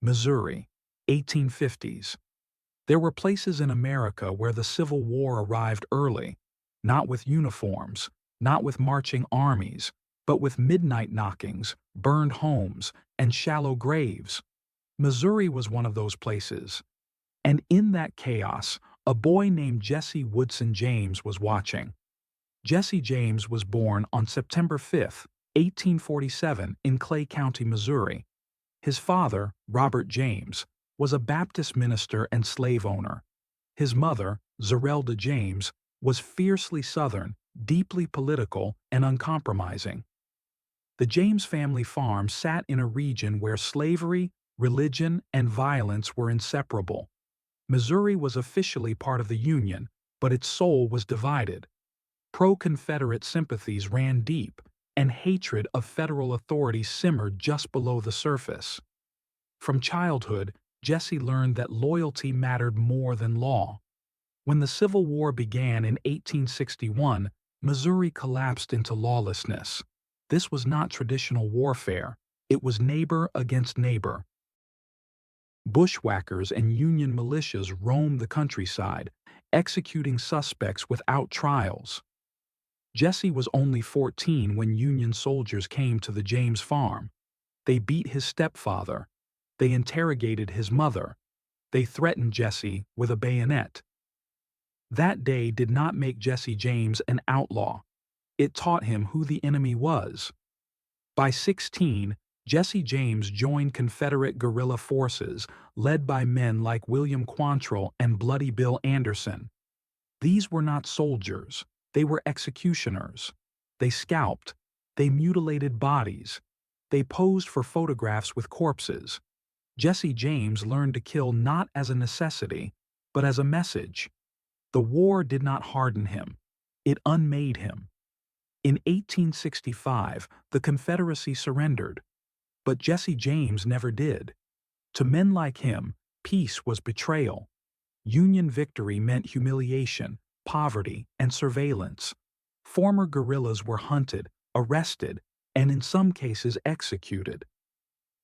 Missouri, 1850s. There were places in America where the Civil War arrived early, not with uniforms, not with marching armies, but with midnight knockings, burned homes, and shallow graves. Missouri was one of those places. And in that chaos, a boy named Jesse Woodson James was watching. Jesse James was born on September 5, 1847, in Clay County, Missouri. His father, Robert James, was a Baptist minister and slave owner. His mother, Zerelda James, was fiercely Southern, deeply political, and uncompromising. The James family farm sat in a region where slavery, religion, and violence were inseparable. Missouri was officially part of the Union, but its soul was divided. Pro-Confederate sympathies ran deep, and hatred of federal authority simmered just below the surface. From childhood, Jesse learned that loyalty mattered more than law. When the Civil War began in 1861, Missouri collapsed into lawlessness. This was not traditional warfare, it was neighbor against neighbor. Bushwhackers and Union militias roamed the countryside, executing suspects without trials. Jesse was only 14 when Union soldiers came to the James farm. They beat his stepfather. They interrogated his mother. They threatened Jesse with a bayonet. That day did not make Jesse James an outlaw. It taught him who the enemy was. By 16, Jesse James joined Confederate guerrilla forces led by men like William Quantrill and Bloody Bill Anderson. These were not soldiers. They were executioners. They scalped. They mutilated bodies. They posed for photographs with corpses. Jesse James learned to kill not as a necessity, but as a message. The war did not harden him. It unmade him. In 1865, the Confederacy surrendered. But Jesse James never did. To men like him, peace was betrayal. Union victory meant humiliation, poverty, and surveillance. Former guerrillas were hunted, arrested, and in some cases executed.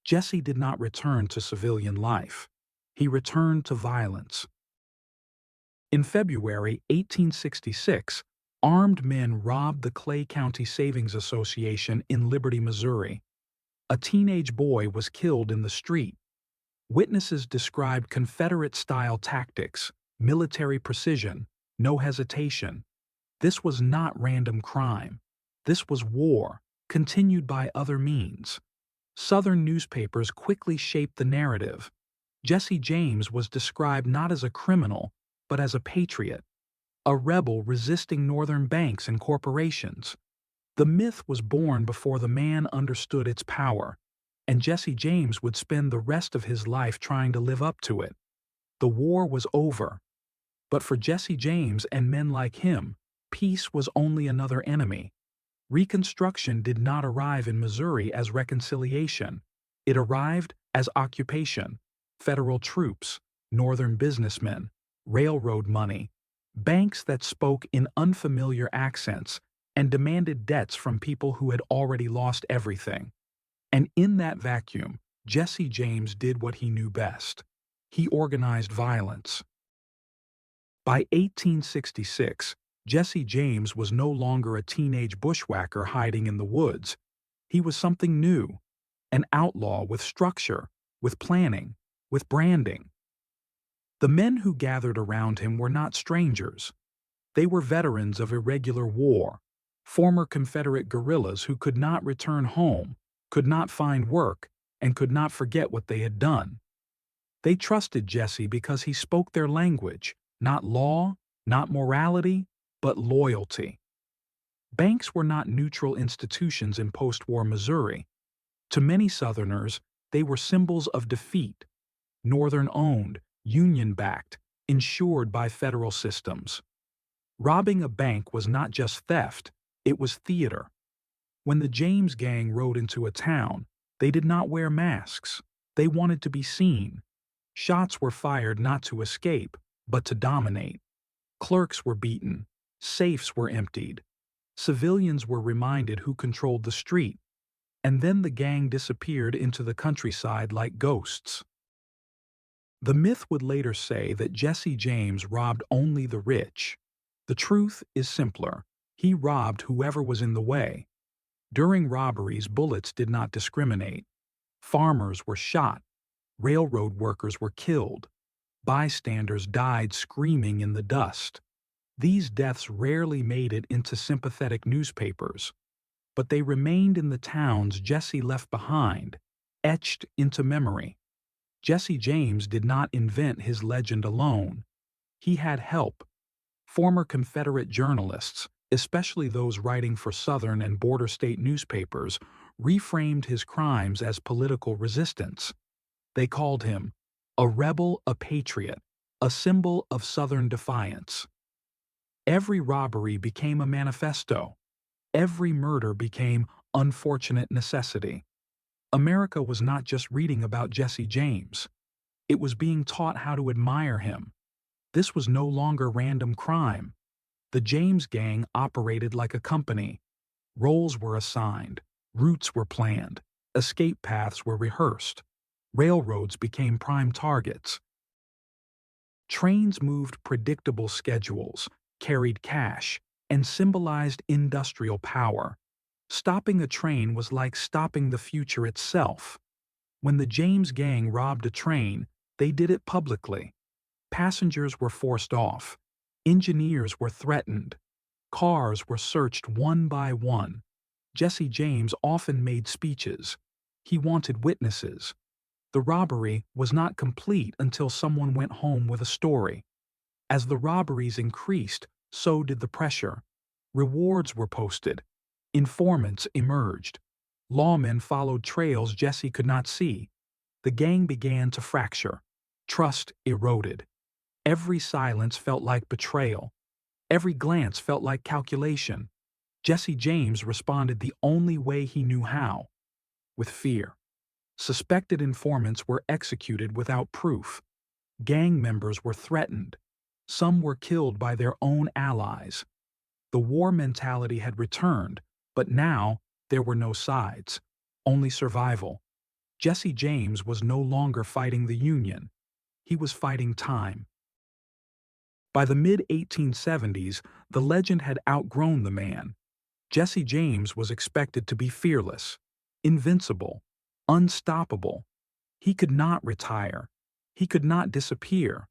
Jesse did not return to civilian life. He returned to violence. In February 1866, armed men robbed the Clay County Savings Association in Liberty, Missouri. A teenage boy was killed in the street. Witnesses described Confederate-style tactics, military precision, no hesitation. This was not random crime. This was war, continued by other means. Southern newspapers quickly shaped the narrative. Jesse James was described not as a criminal, but as a patriot, a rebel resisting Northern banks and corporations. The myth was born before the man understood its power, and Jesse James would spend the rest of his life trying to live up to it. The war was over. But for Jesse James and men like him, peace was only another enemy. Reconstruction did not arrive in Missouri as reconciliation. It arrived as occupation, federal troops, Northern businessmen, railroad money, banks that spoke in unfamiliar accents and demanded debts from people who had already lost everything. And in that vacuum, Jesse James did what he knew best. He organized violence. By 1866, Jesse James was no longer a teenage bushwhacker hiding in the woods. He was something new, an outlaw with structure, with planning, with branding. The men who gathered around him were not strangers. They were veterans of irregular war, former Confederate guerrillas who could not return home, could not find work, and could not forget what they had done. They trusted Jesse because he spoke their language, not law, not morality, but loyalty. Banks were not neutral institutions in post-war Missouri. To many Southerners, they were symbols of defeat, Northern-owned, Union-backed, insured by federal systems. Robbing a bank was not just theft, it was theater. When the James gang rode into a town, they did not wear masks. They wanted to be seen. Shots were fired not to escape, but to dominate. Clerks were beaten. Safes were emptied. Civilians were reminded who controlled the street. And then the gang disappeared into the countryside like ghosts. The myth would later say that Jesse James robbed only the rich. The truth is simpler. He robbed whoever was in the way. During robberies, bullets did not discriminate. Farmers were shot. Railroad workers were killed. Bystanders died screaming in the dust. These deaths rarely made it into sympathetic newspapers, but they remained in the towns Jesse left behind, etched into memory. Jesse James did not invent his legend alone. He had help. Former Confederate journalists, especially those writing for Southern and border state newspapers, reframed his crimes as political resistance. They called him a rebel, a patriot, a symbol of Southern defiance. Every robbery became a manifesto. Every murder became unfortunate necessity. America was not just reading about Jesse James. It was being taught how to admire him. This was no longer random crime. The James gang operated like a company. Roles were assigned, routes were planned, escape paths were rehearsed. Railroads became prime targets. Trains moved predictable schedules, carried cash, and symbolized industrial power. Stopping a train was like stopping the future itself. When the James gang robbed a train, they did it publicly. Passengers were forced off. Engineers were threatened. Cars were searched one by one. Jesse James often made speeches. He wanted witnesses. The robbery was not complete until someone went home with a story. As the robberies increased, so did the pressure. Rewards were posted. Informants emerged. Lawmen followed trails Jesse could not see. The gang began to fracture. Trust eroded. Every silence felt like betrayal. Every glance felt like calculation. Jesse James responded the only way he knew how, with fear. Suspected informants were executed without proof. Gang members were threatened. Some were killed by their own allies. The war mentality had returned, but now there were no sides, only survival. Jesse James was no longer fighting the Union. He was fighting time. By the mid-1870s, the legend had outgrown the man. Jesse James was expected to be fearless, invincible, unstoppable. He could not retire. He could not disappear.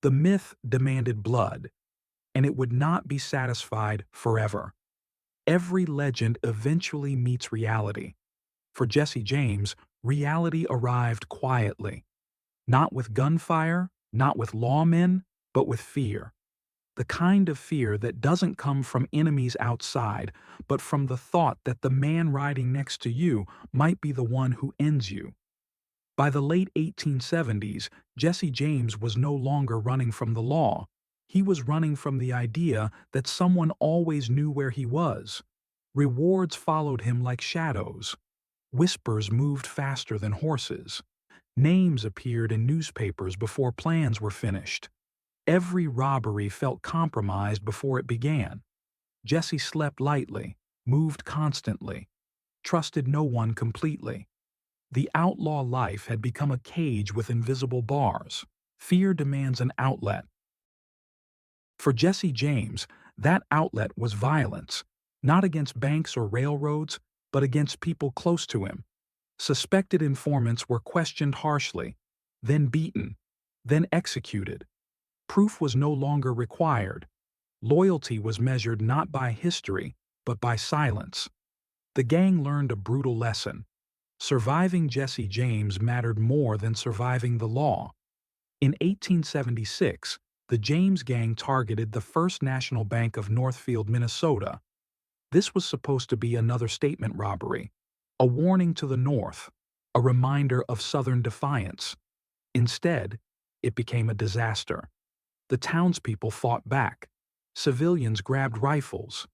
The myth demanded blood, and it would not be satisfied forever. Every legend eventually meets reality. For Jesse James, reality arrived quietly. Not with gunfire, not with lawmen, but with fear. The kind of fear that doesn't come from enemies outside, but from the thought that the man riding next to you might be the one who ends you. By the late 1870s, Jesse James was no longer running from the law. He was running from the idea that someone always knew where he was. Rewards followed him like shadows. Whispers moved faster than horses. Names appeared in newspapers before plans were finished. Every robbery felt compromised before it began. Jesse slept lightly, moved constantly, trusted no one completely. The outlaw life had become a cage with invisible bars. Fear demands an outlet. For Jesse James, that outlet was violence, not against banks or railroads, but against people close to him. Suspected informants were questioned harshly, then beaten, then executed. Proof was no longer required. Loyalty was measured not by history, but by silence. The gang learned a brutal lesson. Surviving Jesse James mattered more than surviving the law. In 1876, the James gang targeted the First National Bank of Northfield, Minnesota. This was supposed to be another statement robbery, a warning to the North, a reminder of Southern defiance. Instead, it became a disaster. The townspeople fought back. Civilians grabbed rifles.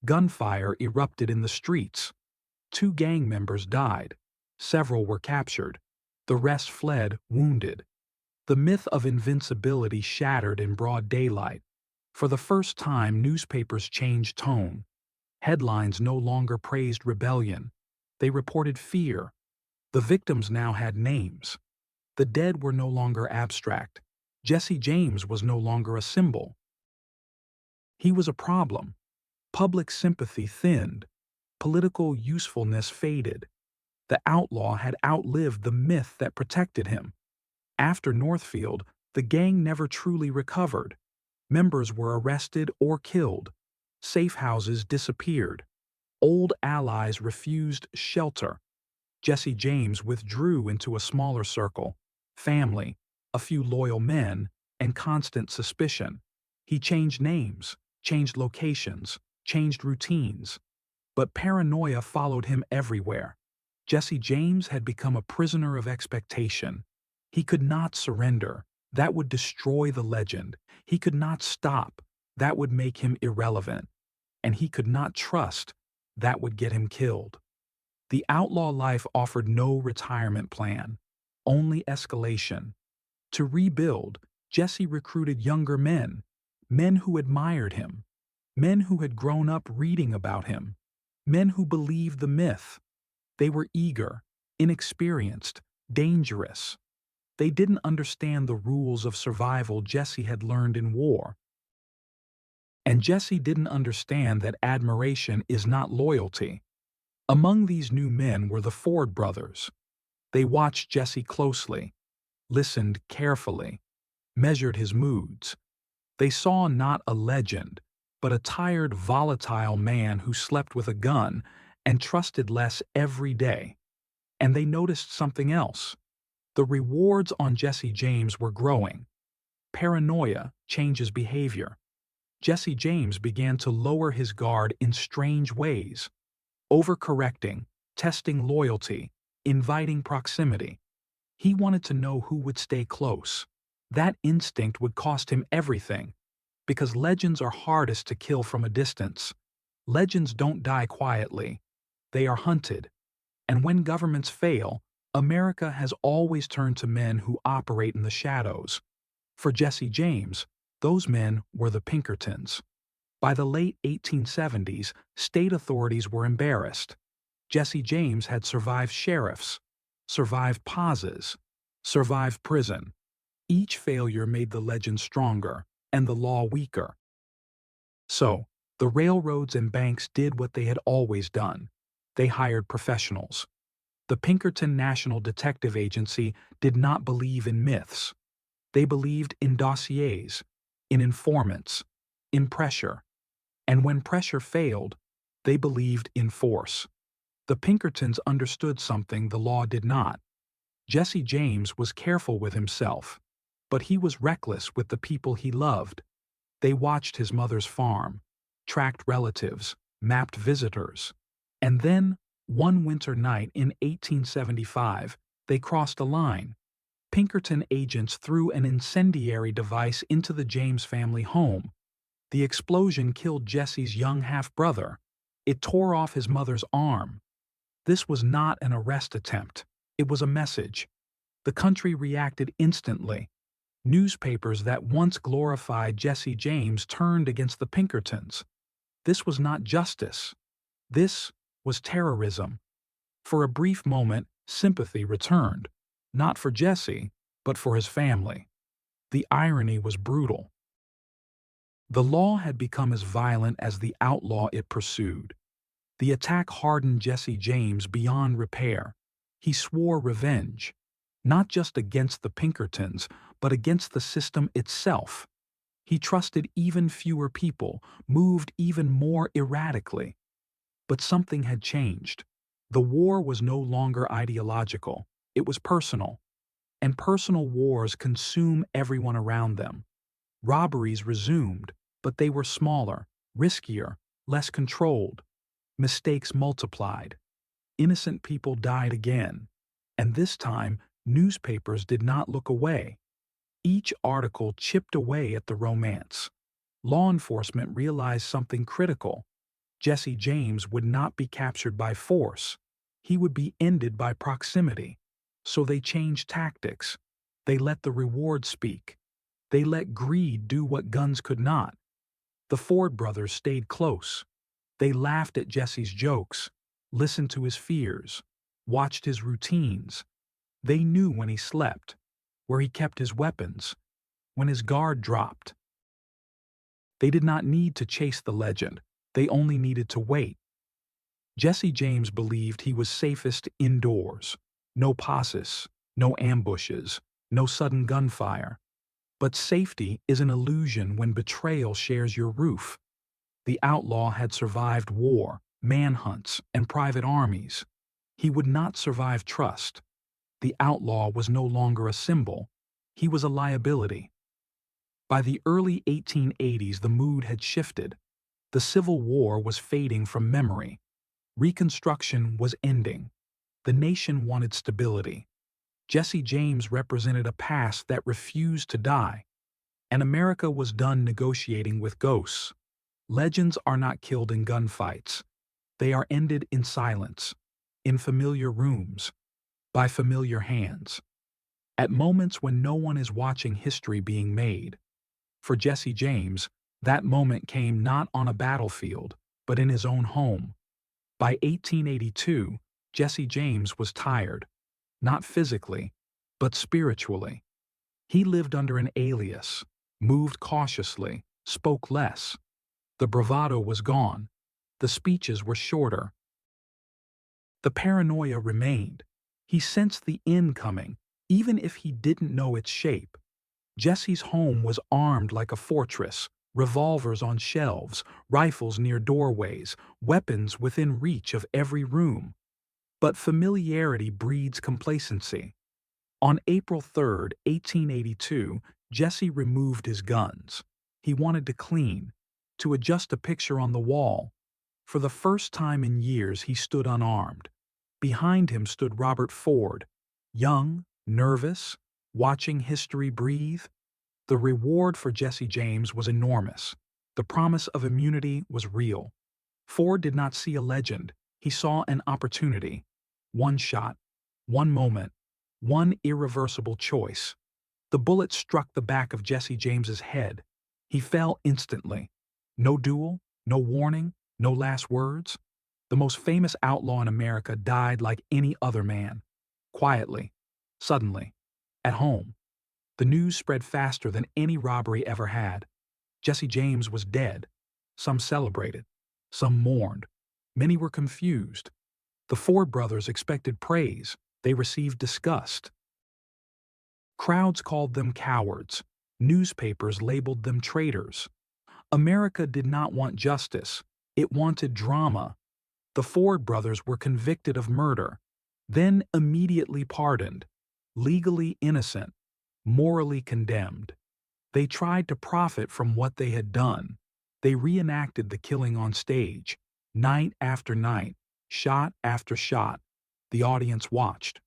Gunfire erupted in the streets. 2 gang members died. Several were captured. The rest fled, wounded. The myth of invincibility shattered in broad daylight. For the first time, newspapers changed tone. Headlines no longer praised rebellion. They reported fear. The victims now had names. The dead were no longer abstract. Jesse James was no longer a symbol. He was a problem. Public sympathy thinned. Political usefulness faded. The outlaw had outlived the myth that protected him. After Northfield, the gang never truly recovered. Members were arrested or killed. Safe houses disappeared. Old allies refused shelter. Jesse James withdrew into a smaller circle, family, a few loyal men, and constant suspicion. He changed names, changed locations, changed routines. But paranoia followed him everywhere. Jesse James had become a prisoner of expectation. He could not surrender. That would destroy the legend. He could not stop. That would make him irrelevant. And he could not trust. That would get him killed. The outlaw life offered no retirement plan, only escalation. To rebuild, Jesse recruited younger men, men who admired him, men who had grown up reading about him, men who believed the myth. They were eager, inexperienced, dangerous. They didn't understand the rules of survival Jesse had learned in war. And Jesse didn't understand that admiration is not loyalty. Among these new men were the Ford brothers. They watched Jesse closely, listened carefully, measured his moods. They saw not a legend, but a tired, volatile man who slept with a gun and trusted less every day. And they noticed something else. The rewards on Jesse James were growing. Paranoia changes behavior. Jesse James began to lower his guard in strange ways. Overcorrecting, testing loyalty, inviting proximity. He wanted to know who would stay close. That instinct would cost him everything, because legends are hardest to kill from a distance. Legends don't die quietly. They are hunted. And when governments fail, America has always turned to men who operate in the shadows. For Jesse James, those men were the Pinkertons. By the late 1870s, state authorities were embarrassed. Jesse James had survived sheriffs, survived pauses, survived prison. Each failure made the legend stronger and the law weaker. So, the railroads and banks did what they had always done. They hired professionals. The Pinkerton National Detective Agency did not believe in myths. They believed in dossiers, in informants, in pressure. And when pressure failed, they believed in force. The Pinkertons understood something the law did not. Jesse James was careful with himself, but he was reckless with the people he loved. They watched his mother's farm, tracked relatives, mapped visitors. And then, one winter night in 1875, they crossed a line. Pinkerton agents threw an incendiary device into the James family home. The explosion killed Jesse's young half-brother. It tore off his mother's arm. This was not an arrest attempt. It was a message. The country reacted instantly. Newspapers that once glorified Jesse James turned against the Pinkertons. This was not justice. This was terrorism. For a brief moment, sympathy returned, not for Jesse, but for his family. The irony was brutal. The law had become as violent as the outlaw it pursued. The attack hardened Jesse James beyond repair. He swore revenge, not just against the Pinkertons, but against the system itself. He trusted even fewer people, moved even more erratically. But something had changed. The war was no longer ideological. It was personal. And personal wars consume everyone around them. Robberies resumed, but they were smaller, riskier, less controlled. Mistakes multiplied. Innocent people died again. And this time, newspapers did not look away. Each article chipped away at the romance. Law enforcement realized something critical. Jesse James would not be captured by force. He would be ended by proximity. So they changed tactics. They let the reward speak. They let greed do what guns could not. The Ford brothers stayed close. They laughed at Jesse's jokes, listened to his fears, watched his routines. They knew when he slept, where he kept his weapons, when his guard dropped. They did not need to chase the legend, they only needed to wait. Jesse James believed he was safest indoors. No posses, no ambushes, no sudden gunfire. But safety is an illusion when betrayal shares your roof. The outlaw had survived war, manhunts, and private armies. He would not survive trust. The outlaw was no longer a symbol, he was a liability. By the early 1880s, the mood had shifted. The Civil War was fading from memory. Reconstruction was ending. The nation wanted stability. Jesse James represented a past that refused to die, and America was done negotiating with ghosts. Legends are not killed in gunfights. They are ended in silence, in familiar rooms, by familiar hands, at moments when no one is watching history being made. For Jesse James, that moment came not on a battlefield, but in his own home. By 1882, Jesse James was tired, not physically, but spiritually. He lived under an alias, moved cautiously, spoke less. The bravado was gone. The speeches were shorter. The paranoia remained. He sensed the end coming, even if he didn't know its shape. Jesse's home was armed like a fortress, revolvers on shelves, rifles near doorways, weapons within reach of every room. But familiarity breeds complacency. On April 3, 1882, Jesse removed his guns. He wanted to clean, to adjust a picture on the wall. For the first time in years, he stood unarmed. Behind him stood Robert Ford, young, nervous, watching history breathe. The reward for Jesse James was enormous. The promise of immunity was real. Ford did not see a legend. He saw an opportunity. One shot, one moment, one irreversible choice. The bullet struck the back of Jesse James's head. He fell instantly. No duel, no warning, no last words. The most famous outlaw in America died like any other man. Quietly, suddenly, at home. The news spread faster than any robbery ever had. Jesse James was dead. Some celebrated. Some mourned. Many were confused. The Ford brothers expected praise. They received disgust. Crowds called them cowards. Newspapers labeled them traitors. America did not want justice. It wanted drama. The Ford brothers were convicted of murder, then immediately pardoned, legally innocent, morally condemned. They tried to profit from what they had done. They reenacted the killing on stage, night after night, shot after shot. The audience watched,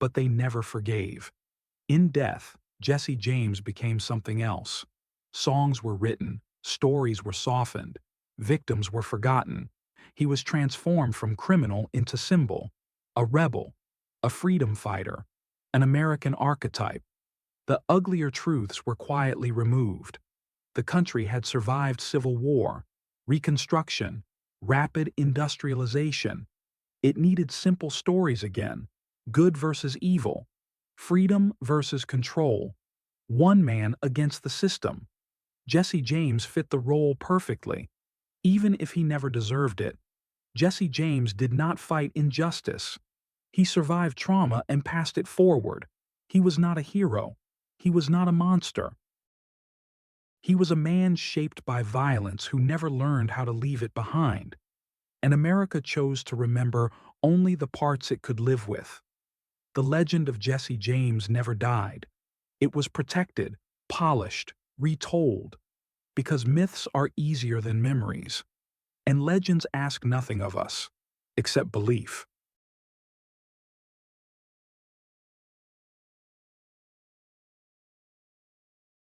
but they never forgave. In death, Jesse James became something else. Songs were written, stories were softened, victims were forgotten. He was transformed from criminal into symbol, a rebel, a freedom fighter, an American archetype. The uglier truths were quietly removed. The country had survived civil war, Reconstruction, rapid industrialization. It needed simple stories again, good versus evil, freedom versus control, one man against the system. Jesse James fit the role perfectly, even if he never deserved it. Jesse James did not fight injustice. He survived trauma and passed it forward. He was not a hero. He was not a monster. He was a man shaped by violence who never learned how to leave it behind. And America chose to remember only the parts it could live with. The legend of Jesse James never died. It was protected, polished, retold, because myths are easier than memories, and legends ask nothing of us, except belief.